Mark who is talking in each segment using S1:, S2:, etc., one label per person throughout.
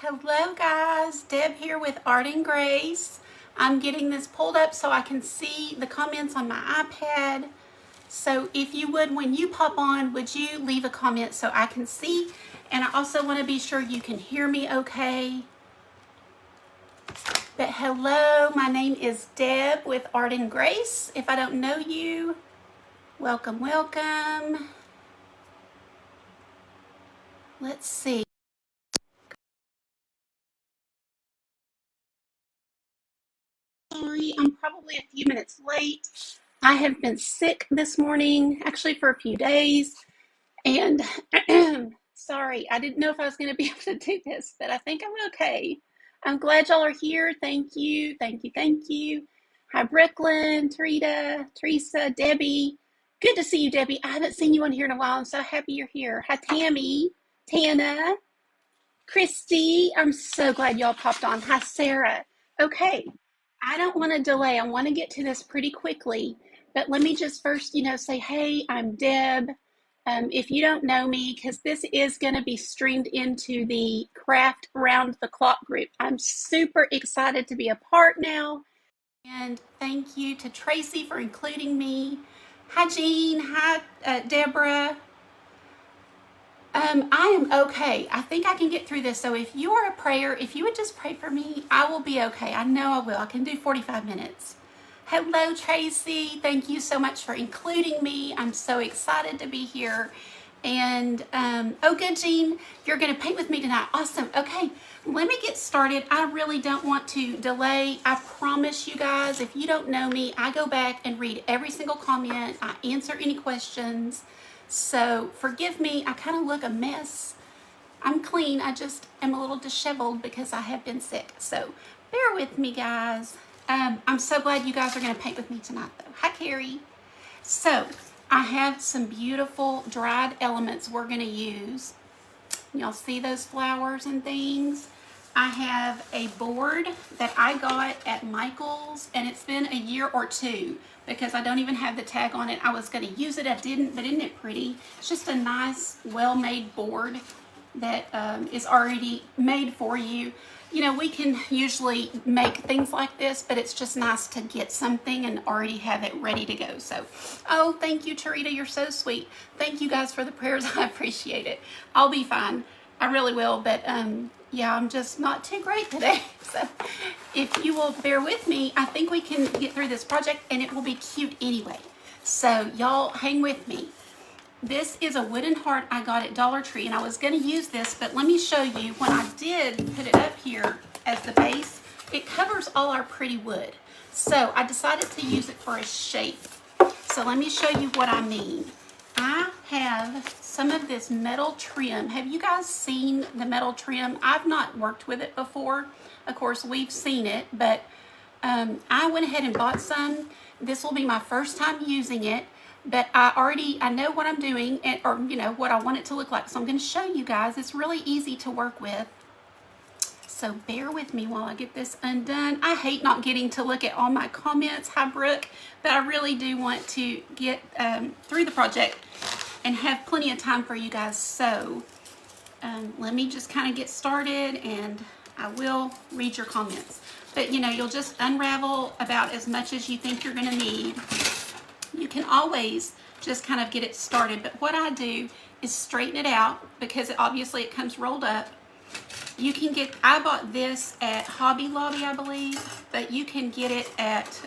S1: Hello guys, Deb here with Art and Grace. I'm getting this pulled up so I can see the comments on my iPad. So if you would, when you pop on, would you leave a comment so I can see? And I also want to be sure you can hear me okay. But hello, my name is Deb with Art and Grace. If I don't know you, welcome, welcome. Let's see. Sorry, I'm probably a few minutes late. I have been sick this morning, actually for a few days, and sorry, I didn't know if I was going to be able to do this, but I think I'm okay. I'm glad y'all are here. Thank you, thank you, thank you. Hi, Brooklyn, Teresa, Debbie. Good to see you, Debbie. I haven't seen you on here in a while. I'm so happy you're here. Hi, Tammy, Tana, Christy. I'm so glad y'all popped on. Hi, Sarah. Okay, I don't want to delay. I want to get to this pretty quickly, but let me just first, say, hey, I'm Deb. If you don't know me, because this is going to be streamed into the Craft Round the Clock group, I'm super excited to be a part now. And thank you to Tracy for including me. Hi, Jean. Hi, Deborah. I am okay. I think I can get through this. So if you are a prayer, if you would just pray for me, I will be okay. I know I will. I can do 45 minutes. Hello, Tracy. Thank you so much for including me. I'm so excited to be here. And, oh, good, Jean. You're going to paint with me tonight. Awesome. Okay, let me get started. I really don't want to delay. I promise you guys, if you don't know me, I go back and read every single comment. I answer any questions. So forgive me, I kind of look a mess. I'm clean, I just am a little disheveled because I have been sick. So bear with me, guys. I'm so glad you guys are going to paint with me tonight, though. Hi, Carrie. So I have some beautiful dried elements we're going to use. Y'all see those flowers and things? I have a board that I got at Michael's, and it's been a year or two because I don't even have the tag on it. I was going to use it, I didn't, but isn't it pretty? It's just a nice, well-made board that is already made for you. You know, we can usually make things like this, but it's just nice to get something and already have it ready to go. So, oh, thank you, Tarita. You're so sweet. Thank you guys for the prayers. I appreciate it. I'll be fine. I really will, but yeah, I'm just not too great today. So if you will bear with me, I think we can get through this project and it will be cute anyway. So y'all hang with me. This is a wooden heart I got at Dollar Tree, and I was going to use this, but let me show you. When I did put it up here as the base, it covers all our pretty wood. So I decided to use it for a shape. So let me show you what I mean. I have some of this metal trim. Have you guys seen the metal trim? I've not worked with it before. Of course, we've seen it, but I went ahead and bought some. This will be my first time using it, but I know what I'm doing, or what I want it to look like. So I'm going to show you guys. It's really easy to work with. So bear with me while I get this undone. I hate not getting to look at all my comments. Hi, Brooke. But I really do want to get through the project and have plenty of time for you guys. So let me just kind of get started, and I will read your comments. But you'll just unravel about as much as you think you're going to need. You can always just kind of get it started. But what I do is straighten it out because obviously it comes rolled up. You can I bought this at Hobby Lobby, I believe, but you can get it at,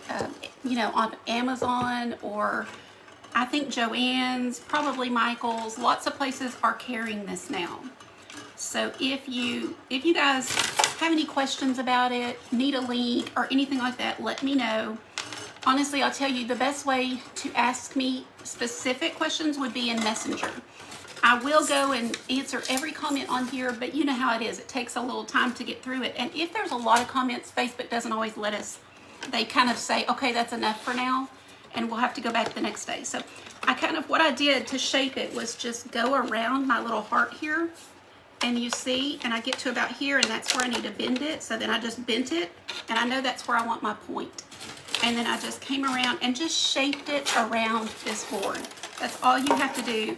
S1: on Amazon, or I think Joann's, probably Michael's. Lots of places are carrying this now. So if you guys have any questions about it, need a link or anything like that, let me know. Honestly, I'll tell you, the best way to ask me specific questions would be in Messenger. I will go and answer every comment on here, but you know how it is. It takes a little time to get through it. And if there's a lot of comments, Facebook doesn't always let us. They kind of say, okay, that's enough for now, and we'll have to go back the next day. So what I did to shape it was just go around my little heart here, and you see, and I get to about here, and that's where I need to bend it. So then I just bent it, and I know that's where I want my point. And then I just came around and just shaped it around this board. That's all you have to do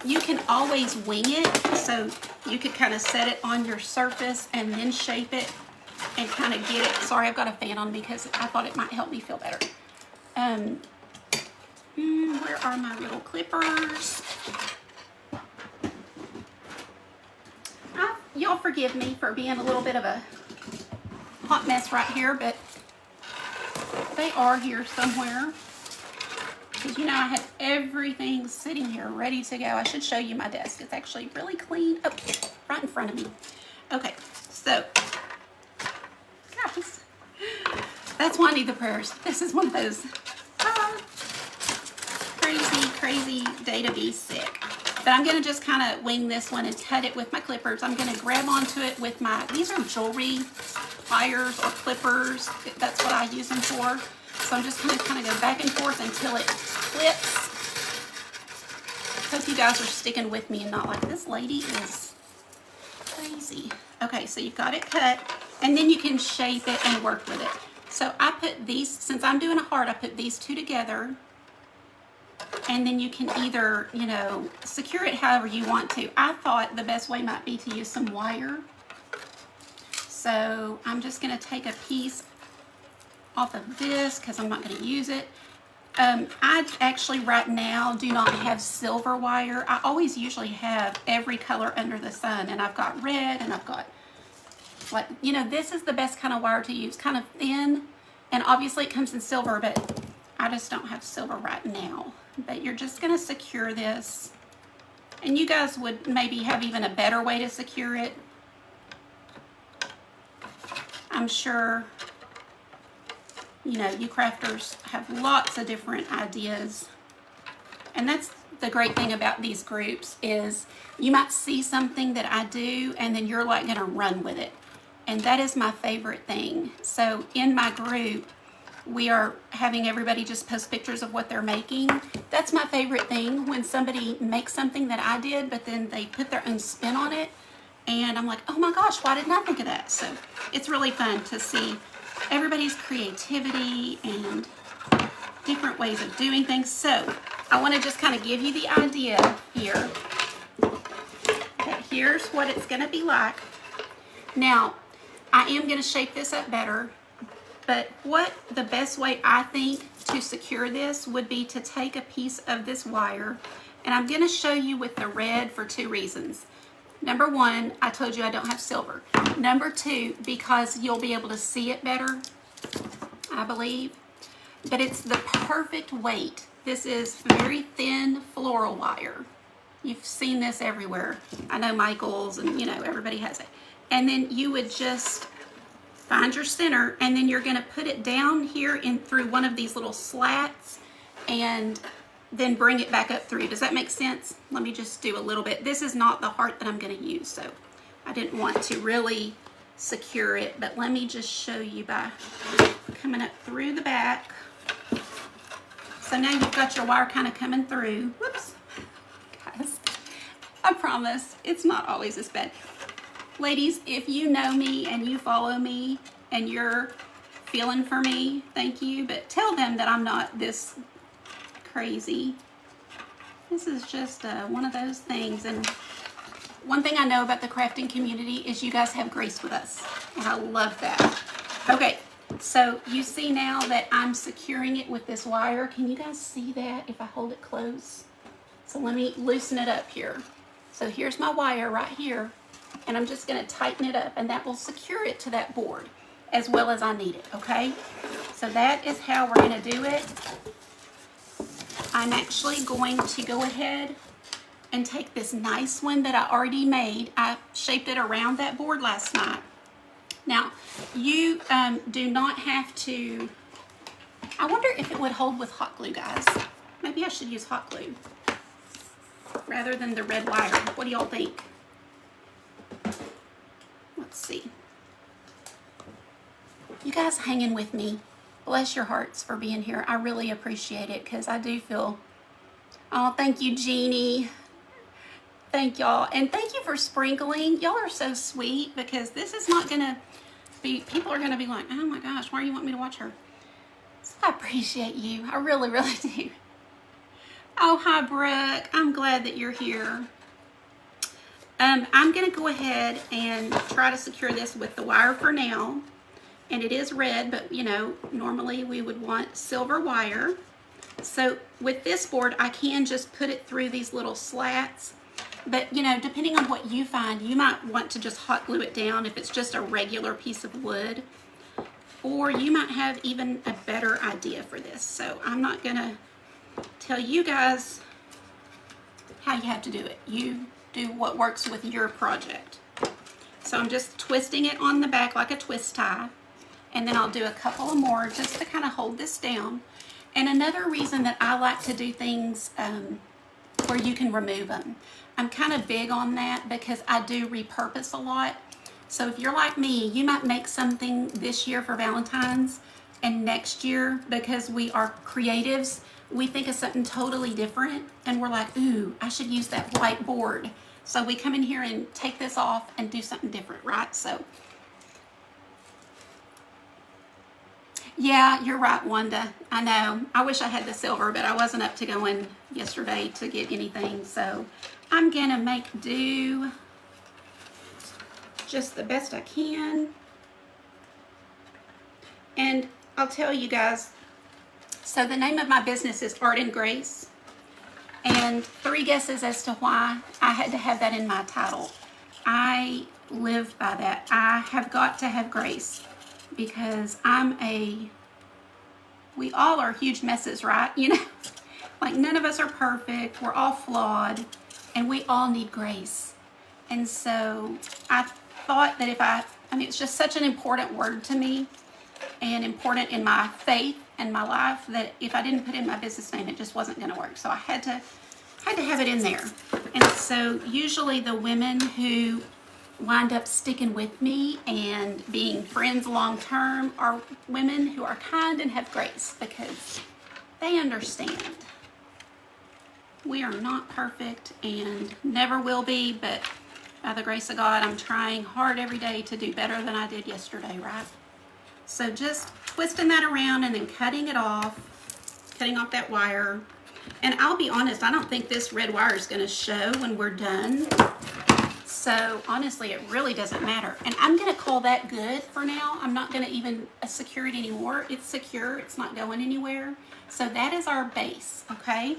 S1: you can always wing it, so you could kind of set it on your surface and then shape it and kind of get it. Sorry, I've got a fan on because I thought it might help me feel better. Where are my little clippers? Y'all forgive me for being a little bit of a hot mess right here, but they are here somewhere. Because, you know, I had everything sitting here ready to go. I should show you my desk. It's actually really clean. Oh, right in front of me. Okay, so, guys, that's why I need the prayers. This is one of those crazy day to be sick. But I'm going to just kind of wing this one and cut it with my clippers. I'm going to grab onto it with my, these are jewelry pliers or clippers. That's what I use them for. So I'm just going to kind of go back and forth until it clips. Hope you guys are sticking with me and not like, this lady is crazy. Okay, so you've got it cut, and then you can shape it and work with it. So I put these, since I'm doing a heart, I put these two together. And then you can either, you know, secure it however you want to. I thought the best way might be to use some wire. So I'm just going to take a piece off of this because I'm not going to use it. I actually right now do not have silver wire. I always usually have every color under the sun. And I've got red and I've got, like, you know, this is the best kind of wire to use. Kind of thin. And obviously it comes in silver, but I just don't have silver right now. But you're just going to secure this. And you guys would maybe have even a better way to secure it. I'm sure, you know, you crafters have lots of different ideas. And that's the great thing about these groups is you might see something that I do and then you're like going to run with it. And that is my favorite thing. So in my group, we are having everybody just post pictures of what they're making. That's my favorite thing, when somebody makes something that I did, but then they put their own spin on it. And I'm like, oh my gosh, why didn't I think of that? So it's really fun to see everybody's creativity and different ways of doing things. So I want to just kind of give you the idea here. Okay, here's what it's going to be like. Now, I am going to shape this up better. But what the best way I think to secure this would be to take a piece of this wire, and I'm going to show you with the red for two reasons. Number one, I told you I don't have silver. Number two, because you'll be able to see it better, I believe. But it's the perfect weight. This is very thin floral wire. You've seen this everywhere. I know Michael's and, you know, everybody has it. And then you would just find your center, and then you're going to put it down here in through one of these little slats and then bring it back up through. Does that make sense? Let me just do a little bit. This is not the heart that I'm going to use, so I didn't want to really secure it, but let me just show you by coming up through the back. So now you've got your wire kind of coming through. Whoops. Guys, I promise it's not always this bad. Ladies, if you know me and you follow me and you're feeling for me, thank you. But tell them that I'm not this crazy. This is just one of those things. And one thing I know about the crafting community is you guys have grace with us. And I love that. Okay, so you see now that I'm securing it with this wire. Can you guys see that if I hold it close? So let me loosen it up here. So here's my wire right here. And I'm just going to tighten it up, and that will secure it to that board as well as I need it, okay? So that is how we're going to do it. I'm actually going to go ahead and take this nice one that I already made. I shaped it around that board last night. Now, you do not have to, I wonder if it would hold with hot glue, guys. Maybe I should use hot glue rather than the red wire. What do y'all think? Let's see. You guys hanging with me. Bless your hearts for being here. I really appreciate it because I do feel, oh, thank you, Jeannie. Thank y'all. And thank you for sprinkling. Y'all are so sweet because this is not going to be, people are going to be like, oh my gosh, why do you want me to watch her? So I appreciate you. I really, really do. Oh, hi, Brooke. I'm glad that you're here. I'm going to go ahead and try to secure this with the wire for now. And it is red, but you know, normally we would want silver wire. So with this board, I can just put it through these little slats. But you know, depending on what you find, you might want to just hot glue it down if it's just a regular piece of wood. Or you might have even a better idea for this. So I'm not going to tell you guys how you have to do it. You do what works with your project. So I'm just twisting it on the back like a twist tie, and then I'll do a couple of more just to kind of hold this down. And another reason that I like to do things where you can remove them, I'm kind of big on that because I do repurpose a lot. So if you're like me, you might make something this year for Valentine's, and next year, because we are creatives, we think of something totally different, and we're like, ooh, I should use that white board. So we come in here and take this off and do something different, right? So, yeah, you're right, Wanda. I know. I wish I had the silver, but I wasn't up to going yesterday to get anything. So I'm going to make do just the best I can. And I'll tell you guys, so the name of my business is Art and Grace. And 3 guesses as to why I had to have that in my title. I live by that. I have got to have grace because we all are huge messes, right? You know, like none of us are perfect. We're all flawed and we all need grace. And so I thought that I mean, it's just such an important word to me and important in my faith and my life that if I didn't put in my business name, it just wasn't going to work. So I had to have it in there. And so usually the women who wind up sticking with me and being friends long term are women who are kind and have grace because they understand. We are not perfect and never will be, but by the grace of God, I'm trying hard every day to do better than I did yesterday, right? So just twisting that around and then cutting off that wire. And I'll be honest, I don't think this red wire is going to show when we're done. So honestly, it really doesn't matter. And I'm going to call that good for now. I'm not going to even secure it anymore. It's secure. It's not going anywhere. So that is our base, okay?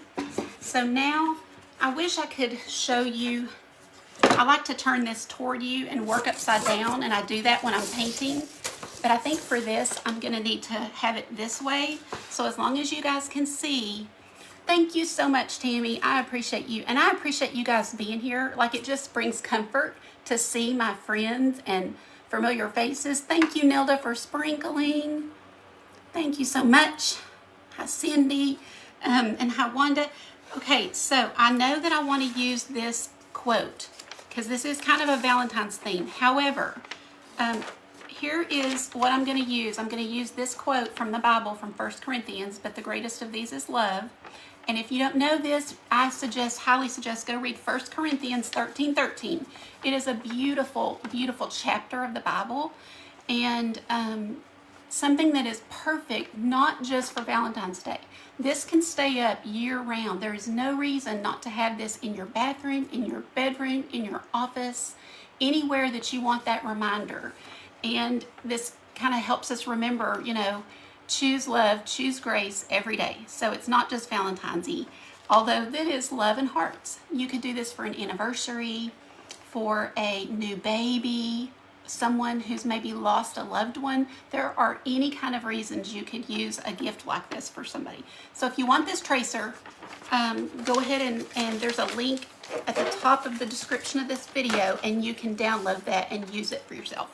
S1: So now I wish I could show you. I like to turn this toward you and work upside down, and I do that when I'm painting. But I think for this, I'm going to need to have it this way. So as long as you guys can see. Thank you so much, Tammy. I appreciate you. And I appreciate you guys being here. Like, it just brings comfort to see my friends and familiar faces. Thank you, Nilda, for sprinkling. Thank you so much. Hi, Cindy. And hi, Wanda. Okay, so I know that I want to use this quote because this is kind of a Valentine's theme. However, here is what I'm going to use. I'm going to use this quote from the Bible from 1 Corinthians, but the greatest of these is love. And if you don't know this, I highly suggest go read 1 Corinthians 13:13. It is a beautiful, beautiful chapter of the Bible, and something that is perfect, not just for Valentine's Day. This can stay up year round. There is no reason not to have this in your bathroom, in your bedroom, in your office, anywhere that you want that reminder. And this kind of helps us remember, you know, choose love, choose grace every day. So it's not just Valentine's-y, although that is love and hearts. You could do this for an anniversary, for a new baby, someone who's maybe lost a loved one. There are any kind of reasons you could use a gift like this for somebody. So if you want this tracer, go ahead and there's a link at the top of the description of this video, and you can download that and use it for yourself.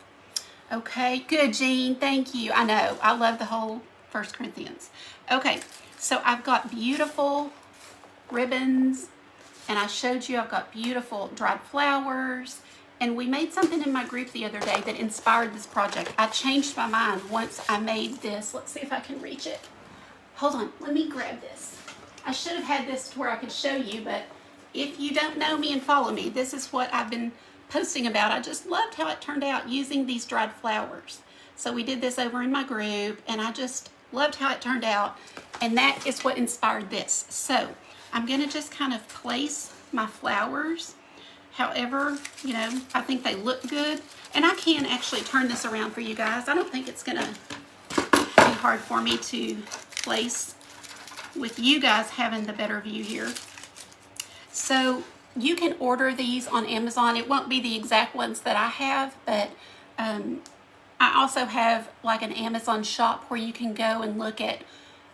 S1: Okay, good, Jean. Thank you. I know. I love the whole 1 Corinthians. Okay, so I've got beautiful ribbons, and I showed you I've got beautiful dried flowers, and we made something in my group the other day that inspired this project. I changed my mind once I made this. Let's see if I can reach it. Hold on. Let me grab this. I should have had this to where I could show you, but if you don't know me and follow me, this is what I've been posting about. I just loved how it turned out using these dried flowers. So we did this over in my group, and I just loved how it turned out, and that is what inspired this. So I'm going to just kind of place my flowers however, you know, I think they look good. And I can actually turn this around for you guys. I don't think it's going to be hard for me to place with you guys having the better view here. So you can order these on Amazon. It won't be the exact ones that I have, but I also have like an Amazon shop where you can go and look at,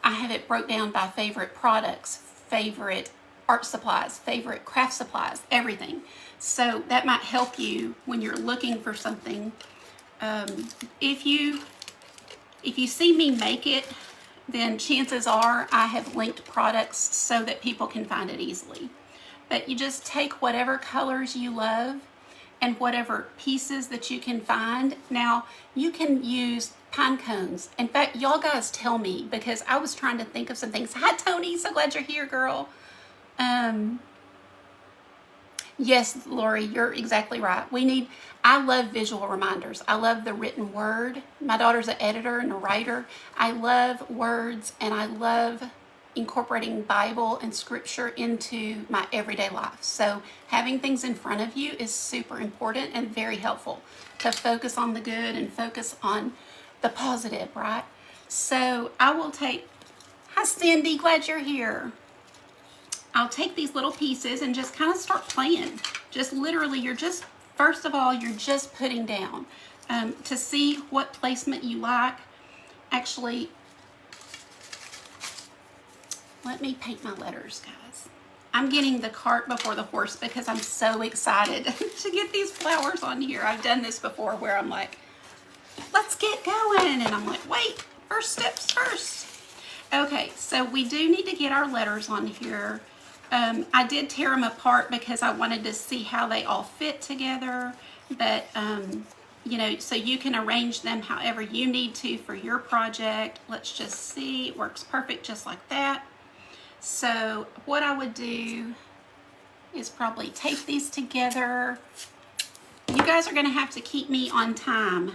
S1: I have it broke down by favorite products, favorite art supplies, favorite craft supplies, everything. So that might help you when you're looking for something. If you see me make it, then chances are I have linked products so that people can find it easily. But you just take whatever colors you love and whatever pieces that you can find. Now, you can use pine cones. In fact, y'all guys tell me, because I was trying to think of some things. Hi, Tony. So glad you're here, girl. Yes, Lori, you're exactly right. I love visual reminders. I love the written word. My daughter's an editor and a writer. I love words, and I love incorporating Bible and scripture into my everyday life. So having things in front of you is super important and very helpful to focus on the good and focus on the positive, right? So I will take, hi Cindy, glad you're here. I'll take these little pieces and just kind of start playing. Just literally, first of all, you're just putting down to see what placement you like. Actually, let me paint my letters, guys. I'm getting the cart before the horse because I'm so excited to get these flowers on here. I've done this before where I'm like, let's get going. And I'm like, wait, first steps first. Okay, so we do need to get our letters on here. I did tear them apart because I wanted to see how they all fit together. But, you know, so you can arrange them however you need to for your project. Let's just see. It works perfect just like that. So what I would do is probably tape these together. You guys are going to have to keep me on time.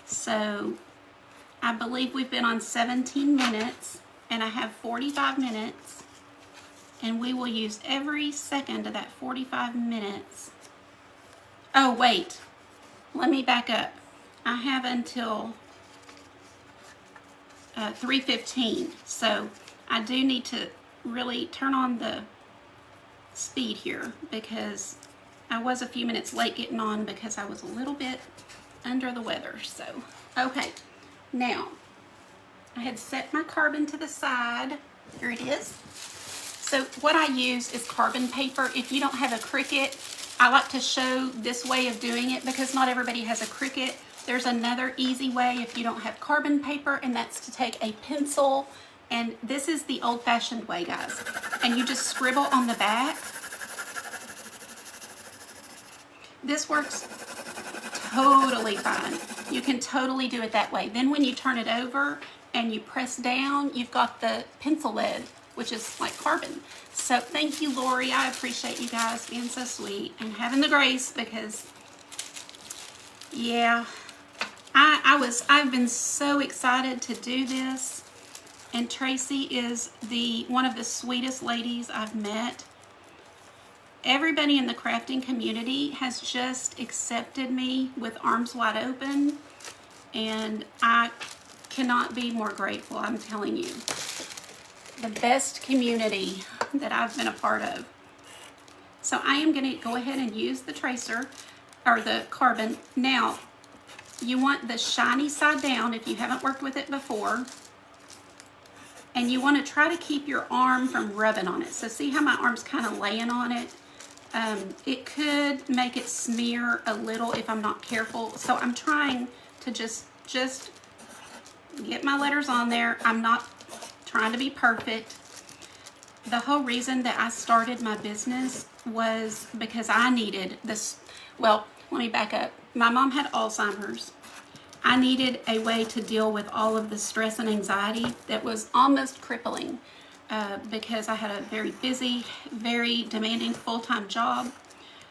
S1: So I believe we've been on 17 minutes and I have 45 minutes. And we will use every second of that 45 minutes. Oh, wait. Let me back up. I have until 3:15. So I do need to really turn on the speed here because I was a few minutes late getting on because I was a little bit under the weather. So, okay. Now, I had set my carbon to the side. Here it is. So what I use is carbon paper. If you don't have a Cricut, I like to show this way of doing it because not everybody has a Cricut. There's another easy way if you don't have carbon paper, and that's to take a pencil, and this is the old-fashioned way, guys. And you just scribble on the back. This works totally fine. You can totally do it that way. Then when you turn it over and you press down, you've got the pencil lead, which is like carbon. So thank you, Lori. I appreciate you guys being so sweet and having the grace because, yeah, I've been so excited to do this. And Tracy is one of the sweetest ladies I've met. Everybody in the crafting community has just accepted me with arms wide open. And I cannot be more grateful, I'm telling you. The best community that I've been a part of. So I am going to go ahead and use the tracer or the carbon. Now, you want the shiny side down if you haven't worked with it before. And you want to try to keep your arm from rubbing on it. So see how my arm's kind of laying on it? It could make it smear a little if I'm not careful. So I'm trying to just get my letters on there. I'm not trying to be perfect. The whole reason that I started my business was because I needed this. Well, let me back up. My mom had Alzheimer's. I needed a way to deal with all of the stress and anxiety that was almost crippling because I had a very busy, very demanding full-time job.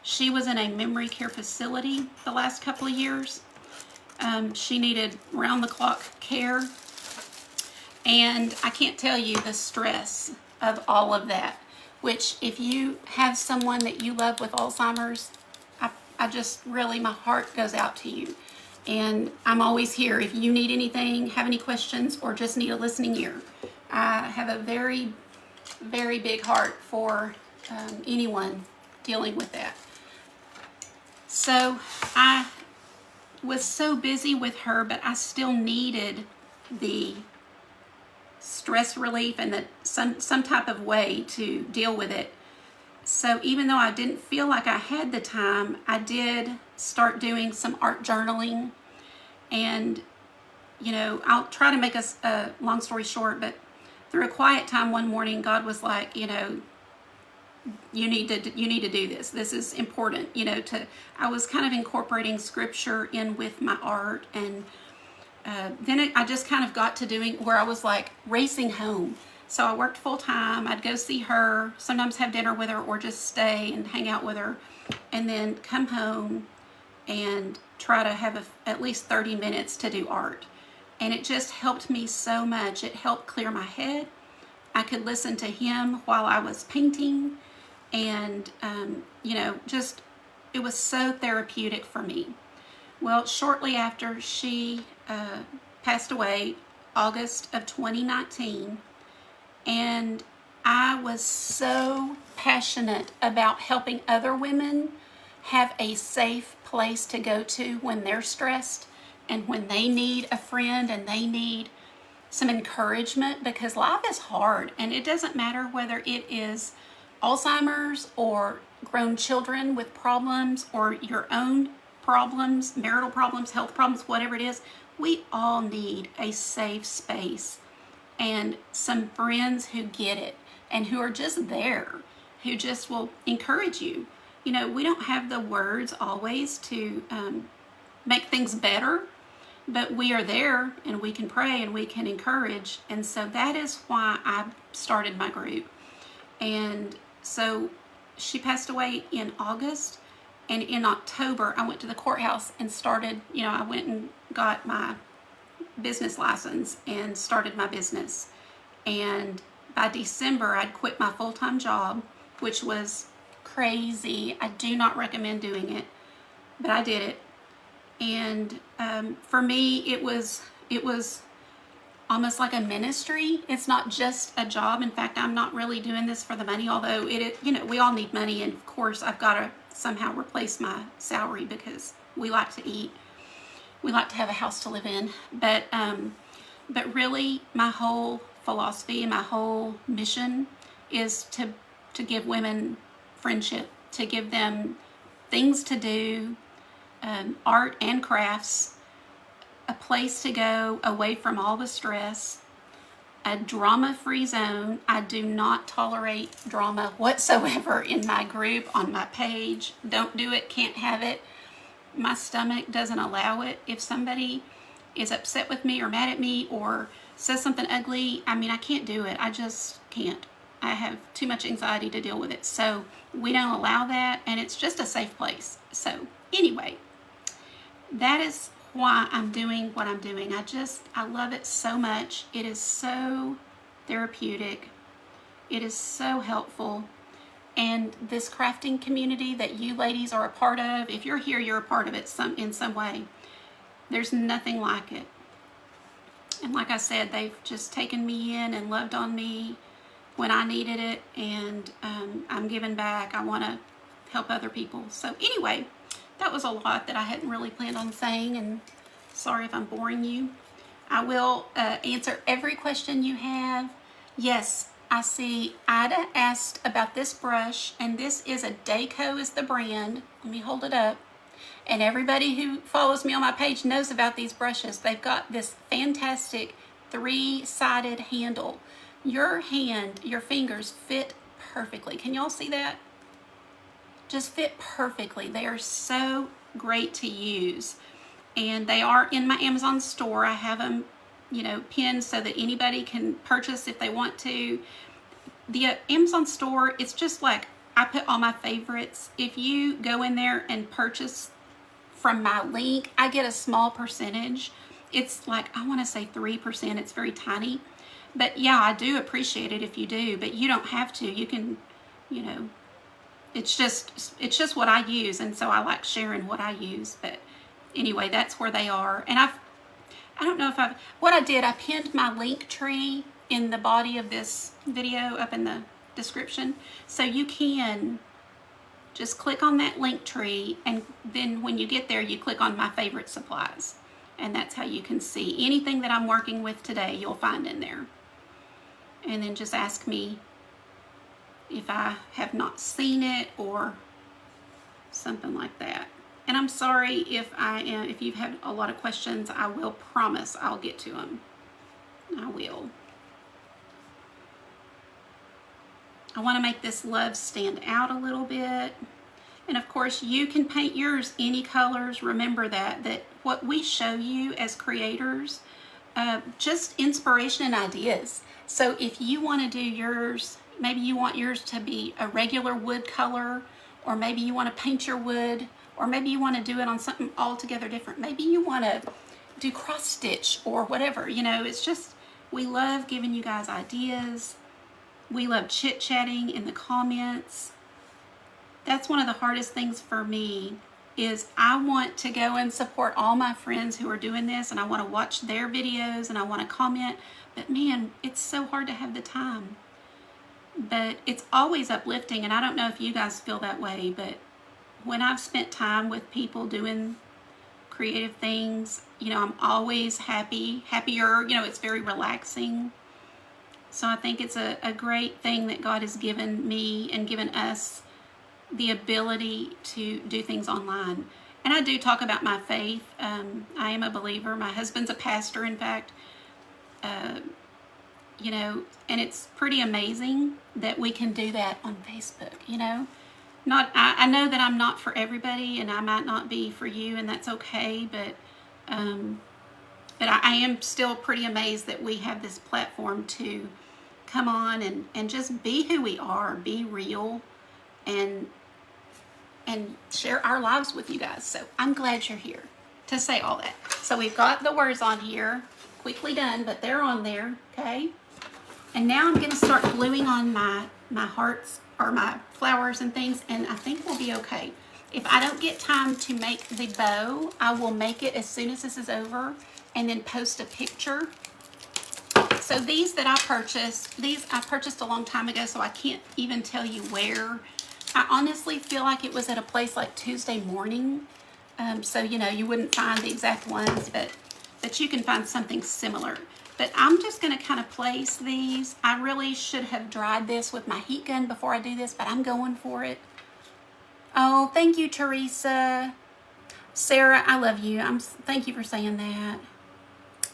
S1: She was in a memory care facility the last couple of years. She needed round-the-clock care. And I can't tell you the stress of all of that. which if you have someone that you love with Alzheimer's, I just really, my heart goes out to you. And I'm always here if you need anything, have any questions, or just need a listening ear. I have a very, very big heart for anyone dealing with that. So I was so busy with her, but I still needed the stress relief and some type of way to deal with it. So even though I didn't feel like I had the time, I did start doing some art journaling. And, you know, I'll try to make a long story short, but through a quiet time one morning, God was like, you know, you need to do this. This is important, you know. I was kind of incorporating scripture in with my art, and then I just kind of got to doing where I was like racing home. So I worked full time. I'd go see her, sometimes have dinner with her, or just stay and hang out with her, and then come home and try to have at least 30 minutes to do art. And it just helped me so much. It helped clear my head. I could listen to him while I was painting. And, you know, just, it was so therapeutic for me. Well, shortly after she passed away, August of 2019, and I was so passionate about helping other women have a safe place to go to when they're stressed and when they need a friend and they need some encouragement, because life is hard, and it doesn't matter whether it is Alzheimer's or grown children with problems or your own problems, marital problems, health problems, whatever it is. We all need a safe space and some friends who get it and who are just there, who just will encourage you. You know, we don't have the words always to make things better, but we are there and we can pray and we can encourage. And so that is why I started my group. And so she passed away in August, and in October I went to the courthouse and started, you know, I went and got my business license and started my business. And by December I'd quit my full-time job, which was crazy. I do not recommend doing it, but I did it. And for me, it was almost like a ministry. It's not just a job. In fact, I'm not really doing this for the money, although you know, we all need money, and of course I've got to somehow replace my salary because we like to eat. We like to have a house to live in. But really my whole philosophy and my whole mission is to give women friendship, to give them things to do, art and crafts, a place to go away from all the stress, a drama-free zone. I do not tolerate drama whatsoever in my group, on my page. Don't do it, can't have it. My stomach doesn't allow it. If somebody is upset with me or mad at me or says something ugly, I mean, I can't do it. I just can't. I have too much anxiety to deal with it. So we don't allow that, and it's just a safe place. So anyway, that is why I'm doing what I'm doing. I love it so much. It is so therapeutic. It is so helpful. And this crafting community that you ladies are a part of, if you're here, you're a part of it in some way. There's nothing like it. And like I said, they've just taken me in and loved on me when I needed it, and I'm giving back. I want to help other people. So anyway, that was a lot that I hadn't really planned on saying, and sorry if I'm boring you. I will answer every question you have. Yes, I see Ida asked about this brush, and this is a Daco is the brand. Let me hold it up. And everybody who follows me on my page knows about these brushes. They've got this fantastic 3-sided handle. Your hand, your fingers fit perfectly. Can y'all see that? Just fit perfectly. They are so great to use. And they are in my Amazon store. I have them, you know, pinned so that anybody can purchase if they want to. The Amazon store, it's just like I put all my favorites. If you go in there and purchase from my link, I get a small percentage. It's like, I want to say 3%. It's very tiny. But yeah, I do appreciate it if you do, but you don't have to. You can you know, it's just what I use, and so I like sharing what I use. But anyway, that's where they are. And I don't know if I pinned my link tree in the body of this video up in the description, so you can just click on that link tree, and then when you get there, you click on my favorite supplies, and that's how you can see anything that I'm working with today. You'll find in there, and then just ask me if I have not seen it or something like that. And I'm sorry if you've had a lot of questions. I will promise I'll get to them. I will. I want to make this love stand out a little bit. And of course, you can paint yours any colors. Remember that what we show you as creators, just inspiration and ideas. So if you want to do yours, maybe you want yours to be a regular wood color, or maybe you want to paint your wood, or maybe you want to do it on something altogether different. Maybe you want to do cross stitch or whatever. You know, it's just, we love giving you guys ideas. We love chit-chatting in the comments. That's one of the hardest things for me, is I want to go and support all my friends who are doing this, and I want to watch their videos and I want to comment, but man, it's so hard to have the time. But it's always uplifting, and I don't know if you guys feel that way, but when I've spent time with people doing creative things, you know, I'm always happier, you know, it's very relaxing. So I think it's a great thing that God has given me and given us the ability to do things online. And I do talk about my faith. I am a believer. My husband's a pastor, in fact. You know, and it's pretty amazing that we can do that on Facebook, you know. I know that I'm not for everybody, and I might not be for you, and that's okay, but I am still pretty amazed that we have this platform to come on and just be who we are, be real, and share our lives with you guys. So I'm glad you're here to say all that. So we've got the words on here, quickly done, but they're on there, okay? And now I'm going to start gluing on my hearts, or my flowers and things, and I think we'll be okay. If I don't get time to make the bow, I will make it as soon as this is over, and then post a picture. So these that I purchased a long time ago, so I can't even tell you where. I honestly feel like it was at a place like Tuesday Morning. So, you know, you wouldn't find the exact ones, but you can find something similar. But I'm just going to kind of place these. I really should have dried this with my heat gun before I do this, but I'm going for it. Oh, thank you, Teresa. Sarah, I love you. Thank you for saying that.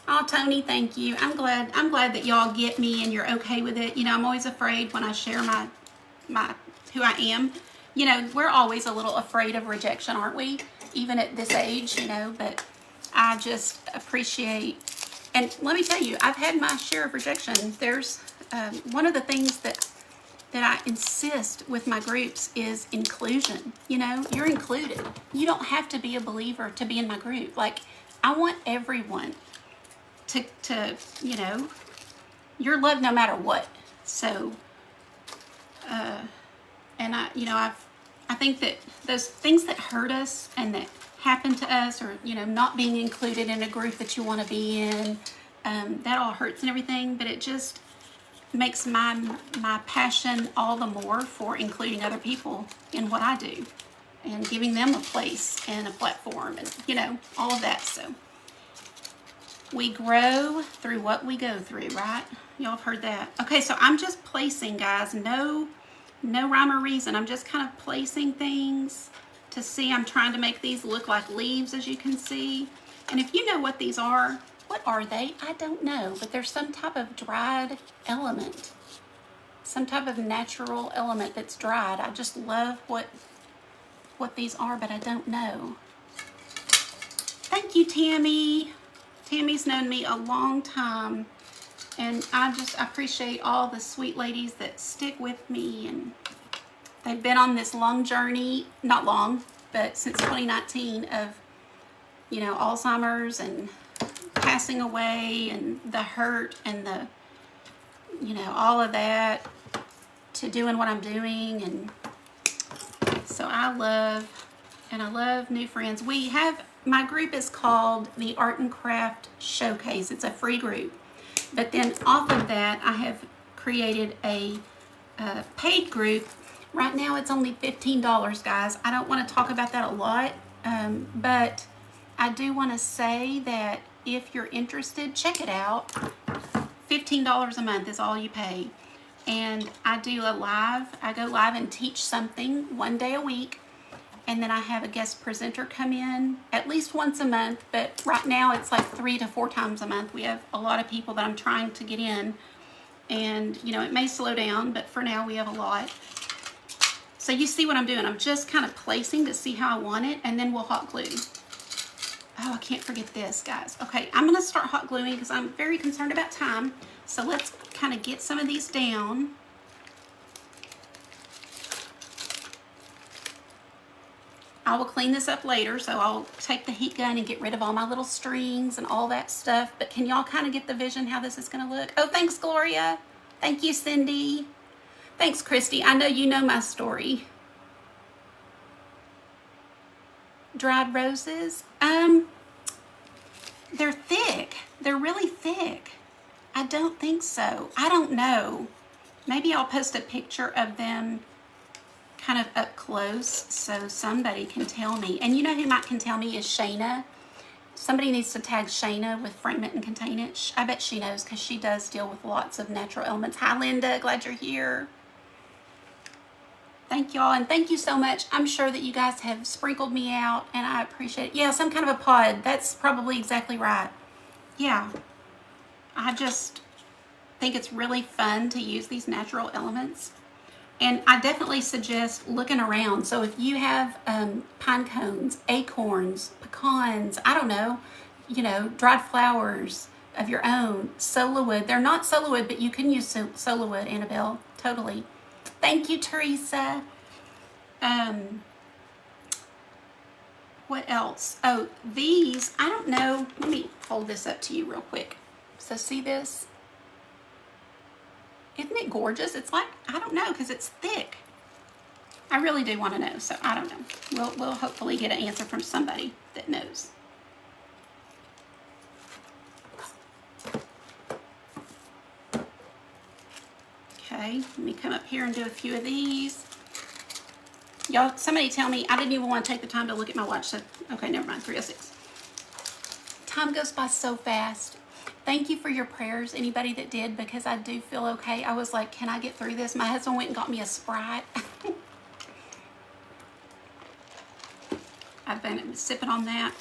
S1: Oh, Tony, thank you. I'm glad that y'all get me and you're okay with it. You know, I'm always afraid when I share my who I am. You know, we're always a little afraid of rejection, aren't we? Even at this age, you know, but I just appreciate. And let me tell you, I've had my share of rejection. There's one of the things that I insist with my groups is inclusion. You know, you're included. You don't have to be a believer to be in my group. Like, I want everyone to you know, you're loved no matter what. So, and I think that those things that hurt us and that happen to us, or, you know, not being included in a group that you want to be in, that all hurts and everything, but it just makes my passion all the more for including other people in what I do and giving them a place and a platform, and, you know, all of that. So we grow through what we go through, right? Y'all have heard that. Okay, so I'm just placing, guys, no rhyme or reason. I'm just kind of placing things to see. I'm trying to make these look like leaves, as you can see. And if you know what these are, what are they? I don't know, but there's some type of dried element, some type of natural element that's dried. I just love what these are, but I don't know. Thank you, Tammy. Tammy's known me a long time, and I just appreciate all the sweet ladies that stick with me, and they've been on this long journey, not long, but since 2019, of, you know, Alzheimer's and passing away and the hurt and the, you know, all of that. to doing what I'm doing. And so I love new friends. My group is called the Art and Craft Showcase. It's a free group. But then off of that, I have created a paid group. Right now it's only $15, guys. I don't want to talk about that a lot, but I do want to say that if you're interested, check it out. $15 a month is all you pay. And I do I go live and teach something one day a week. And then I have a guest presenter come in at least once a month, but right now it's like 3 to 4 times a month. We have a lot of people that I'm trying to get in, and you know, it may slow down, but for now we have a lot. So you see what I'm doing. I'm just kind of placing to see how I want it, and then we'll hot glue. Oh, I can't forget this, guys. Okay, I'm gonna start hot gluing because I'm very concerned about time. So let's kind of get some of these down. I will clean this up later, so I'll take the heat gun and get rid of all my little strings and all that stuff. But can y'all kind of get the vision how this is going to look? Oh, thanks, Gloria. Thank you, Cindy. Thanks, Christy. I know you know my story. Dried roses. They're thick. They're really thick. I don't think so. I don't know. Maybe I'll post a picture of them kind of up close so somebody can tell me. And you know who can tell me is Shayna. Somebody needs to tag Shayna with Frame It and Contain It. I bet she knows because she does deal with lots of natural elements. Hi, Linda. Glad you're here. Thank y'all, and thank you so much. I'm sure that you guys have sprinkled me out, and I appreciate it. Yeah, some kind of a pod. That's probably exactly right. Yeah. I just think it's really fun to use these natural elements. And I definitely suggest looking around. So if you have pine cones, acorns, pecans, I don't know, dried flowers of your own, solo wood. They're not solo wood, but you can use solo wood, Annabelle, totally. Thank you, Teresa. What else? Oh, these, I don't know. Let me hold this up to you real quick. So see this? Isn't it gorgeous? It's like, I don't know, because it's thick. I really do want to know, so I don't know. We'll hopefully get an answer from somebody that knows. Okay, let me come up here and do a few of these. Y'all, somebody tell me, I didn't even want to take the time to look at my watch, so, okay, never mind, 3:06. Time goes by so fast. Thank you for your prayers, anybody that did, because I do feel okay. I was like, can I get through this? My husband went and got me a Sprite. I've been sipping on that.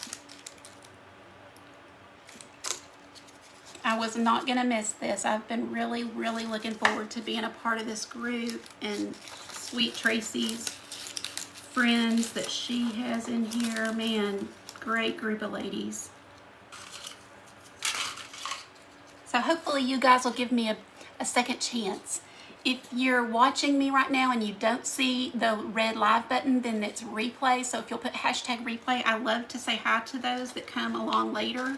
S1: I was not going to miss this. I've been really, really looking forward to being a part of this group and sweet Tracy's friends that she has in here. Man, great group of ladies. So hopefully you guys will give me a second chance. If you're watching me right now and you don't see the red live button, then it's replay. So if you'll put hashtag replay, I love to say hi to those that come along later.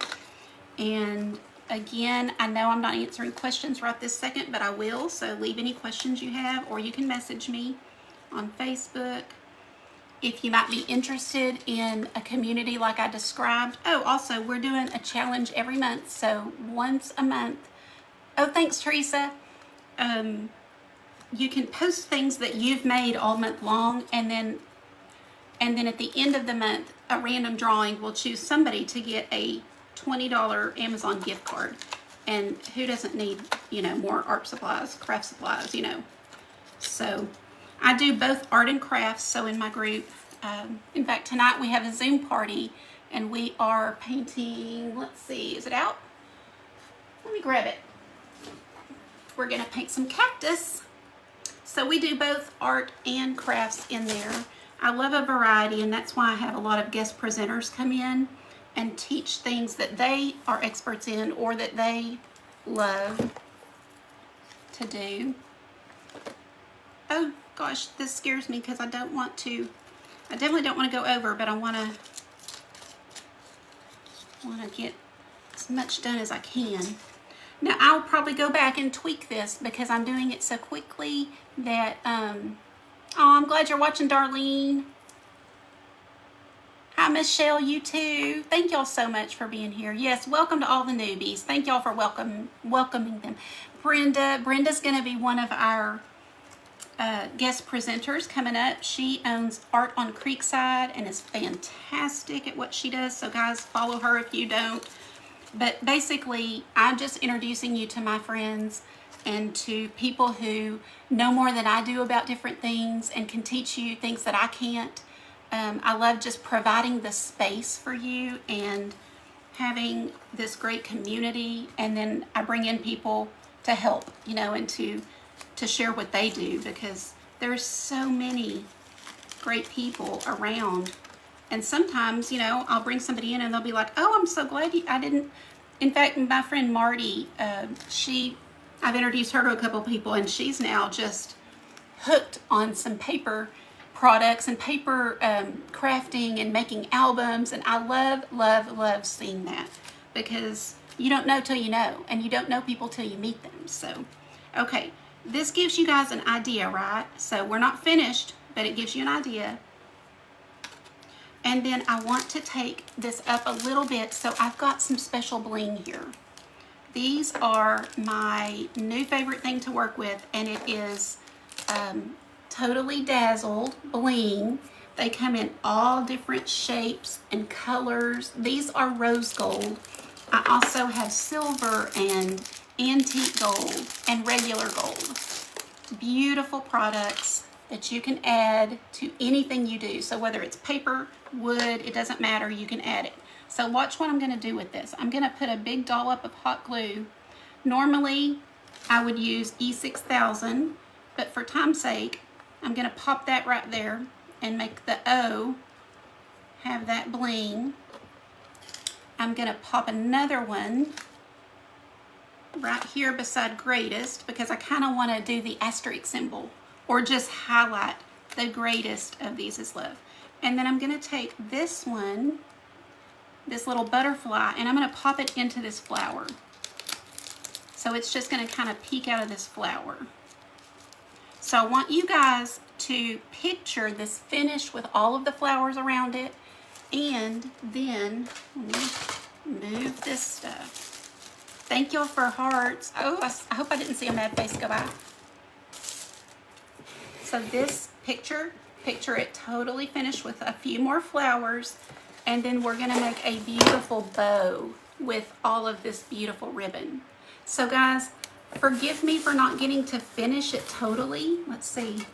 S1: And again, I know I'm not answering questions right this second, but I will. So leave any questions you have, or you can message me on Facebook. If you might be interested in a community like I described. Oh, also, we're doing a challenge every month. So once a month. Oh, thanks, Teresa. You can post things that you've made all month long, and then at the end of the month, a random drawing will choose somebody to get a $20 Amazon gift card. And who doesn't need, more art supplies, craft supplies, So I do both art and crafts, so in my group. In fact, tonight we have a Zoom party, and we are painting, let's see, is it out? Let me grab it. We're going to paint some cactus. So we do both art and crafts in there. I love a variety, and that's why I have a lot of guest presenters come in and teach things that they are experts in or that they love to do. Oh gosh, this scares me because I definitely don't want to go over, but I want to get as much done as I can. Now I'll probably go back and tweak this because I'm doing it so quickly that, oh, I'm glad you're watching, Darlene. Hi, Michelle, you too. Thank y'all so much for being here. Yes, welcome to all the newbies. Thank y'all for welcoming them. Brenda's going to be one of our guest presenters coming up. She owns Art on Creekside and is fantastic at what she does. So guys, follow her if you don't. But basically, I'm just introducing you to my friends and to people who know more than I do about different things and can teach you things that I can't. I love just providing the space for you and having this great community, and then I bring in people to help, you know, and to share what they do, because there's so many great people around. And sometimes, you know, I'll bring somebody in and they'll be like, oh, I'm so glad I didn't. In fact, my friend Marty, I've introduced her to a couple people, and she's now just hooked on some paper products and paper crafting and making albums. And I love seeing that, because you don't know till you know, and you don't know people till you meet them. So, okay, this gives you guys an idea, right? So we're not finished, but it gives you an idea. And then I want to take this up a little bit, so I've got some special bling here. These are my new favorite thing to work with, and it is Totally Dazzled bling. They come in all different shapes and colors. These are rose gold. I also have silver and antique gold and regular gold. Beautiful products that you can add to anything you do. So whether it's paper, wood, it doesn't matter, you can add it. So watch what I'm going to do with this. I'm going to put a big dollop of hot glue. Normally I would use E6000, but for time's sake, I'm going to pop that right there and make the O have that bling. I'm going to pop another one right here beside greatest, because I kind of want to do the asterisk symbol, or just highlight the greatest of these is love. And then I'm going to take this one, this little butterfly, and I'm going to pop it into this flower. So it's just going to kind of peek out of this flower. So I want you guys to picture this finished with all of the flowers around it. And then, let me move this stuff. Thank y'all for hearts. Oh, I hope I didn't see a mad face go by. So this picture it totally finished with a few more flowers. And then we're going to make a beautiful bow with all of this beautiful ribbon. So guys, forgive me for not getting to finish it totally. Let's see.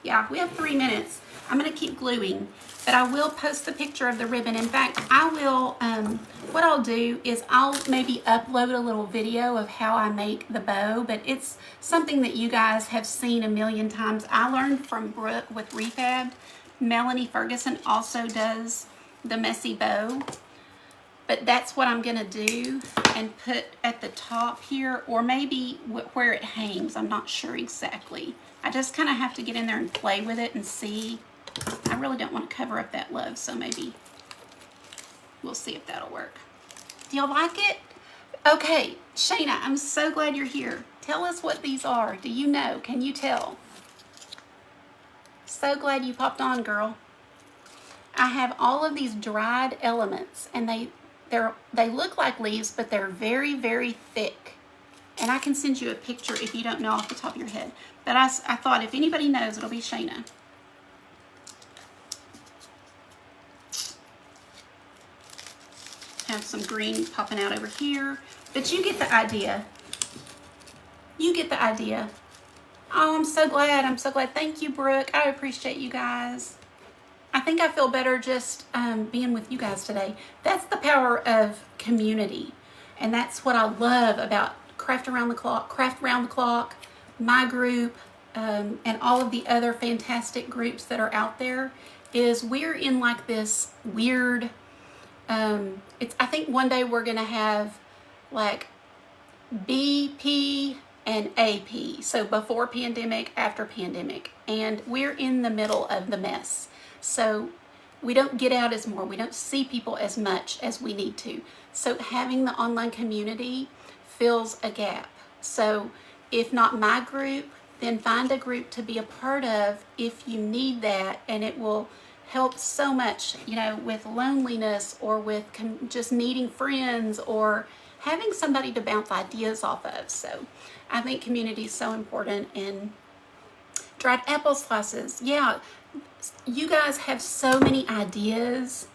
S1: Yeah, we have 3 minutes. I'm going to keep gluing, but I will post the picture of the ribbon. In fact, I will, what I'll do is I'll maybe upload a little video of how I make the bow, but it's something that you guys have seen a million times. I learned from Brooke with Refab. Melanie Ferguson also does the messy bow. But that's what I'm going to do and put at the top here, or maybe where it hangs. I'm not sure exactly. I just kind of have to get in there and play with it and see. I really don't want to cover up that love, so maybe we'll see if that'll work. Do y'all like it? Okay, Shayna, I'm so glad you're here. Tell us what these are. Do you know? Can you tell? So glad you popped on, girl. I have all of these dried elements, and they look like leaves, but they're very, very thick. And I can send you a picture if you don't know off the top of your head. But I thought if anybody knows, it'll be Shayna. Have some green popping out over here. But you get the idea. You get the idea. Oh, I'm so glad. I'm so glad. Thank you, Brooke. I appreciate you guys. I think I feel better just being with you guys today. That's the power of community. And that's what I love about Craft Around the Clock, my group, and all of the other fantastic groups that are out there, is we're in like this weird, I think one day we're going to have like BP and AP. So before pandemic, after pandemic. And we're in the middle of the mess. So we don't get out as more. We don't see people as much as we need to. So having the online community fills a gap. So if not my group, then find a group to be a part of if you need that, and it will help so much, you know, with loneliness or with just needing friends or having somebody to bounce ideas off of. So I think community is so important. And dried apple slices, yeah, you guys have so many ideas.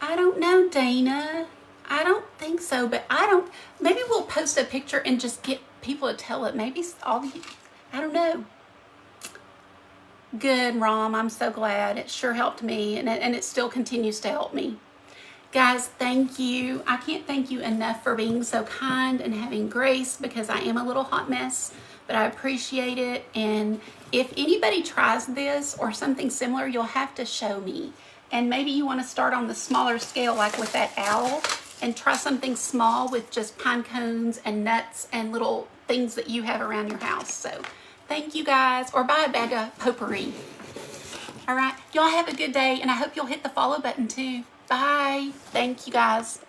S1: I don't know, Dana. I don't think so, but maybe we'll post a picture and just get people to tell it. Maybe I don't know. Good, Rom. I'm so glad. It sure helped me, and it still continues to help me. Guys, thank you. I can't thank you enough for being so kind and having grace, because I am a little hot mess, but I appreciate it. And if anybody tries this or something similar, you'll have to show me. And maybe you want to start on the smaller scale, like with that owl, and try something small with just pine cones and nuts and little things that you have around your house. So thank you guys, or buy a bag of potpourri. All right, y'all have a good day, and I hope you'll hit the follow button too. Bye. Thank you guys.